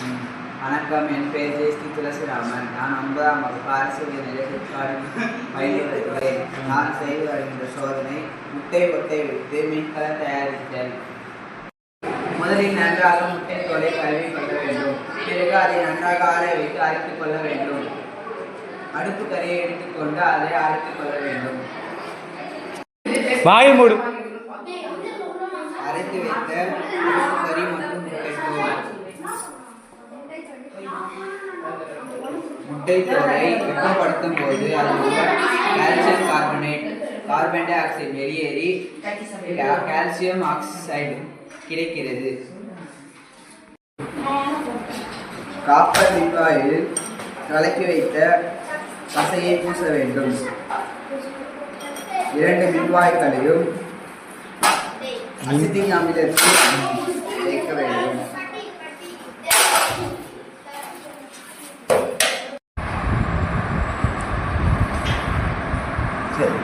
வணக்கம், என் பெயர் ஜெயஸ்ரீ துளசிராமன். நான் 9ஆம் வகுப்பு அரசியல் நிலையத்திற்கான பயின்று வருகிறேன். நான் செய்து வருகின்ற சோதனை முட்டை கொட்டை வைத்து மீன்களை தயாரித்தல். முதலில் நன்றாக முட்டை தோலை கழுவி கொள்ள வேண்டும். பிறகு அதை நன்றாக ஆற வைத்து அரைத்துக் கொள்ள வேண்டும். அடுப்பு கறியை எடுத்துக்கொண்டு அதை அரைத்துக் கொள்ள வேண்டும். அரைத்து வைத்த அடுப்பு கறி மற்றும் முட்டை தோலை வெப்பப்படுத்தும் போது அதில் உள்ள கால்சியம் கார்பன் டை ஆக்சைடு வெளியேறி கால்சியம் ஆக்சைடு கிடைக்கிறது. காப்பர் மின்வாயில் கலக்கி வைத்த பசையை பூச வேண்டும். 2 மின்வாய்களையும் அசிட்டிக் அமிலத்தில் சேர்க்க வேண்டும். சரி.